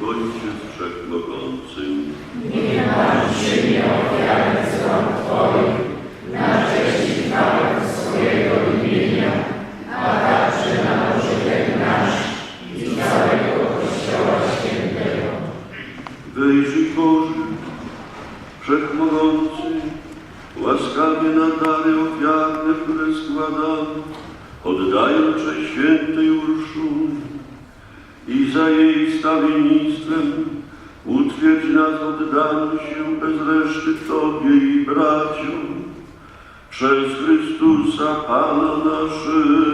Ojciec Wszechmogący, niech Pan przyjmie ofiarę z rąk Twoich, na cześć i chwałę swojego imienia, a także na pożytek nasz i całego Kościoła Świętego. wyjrzyj Boże, Wszechmogący, łaskawie na dary ofiarne, które składamy, oddaję cześć świętej Urszuli i za jej stawiennictwem utwierdź nas oddamy się bez reszty Tobie i braciom, przez Chrystusa Pana naszego.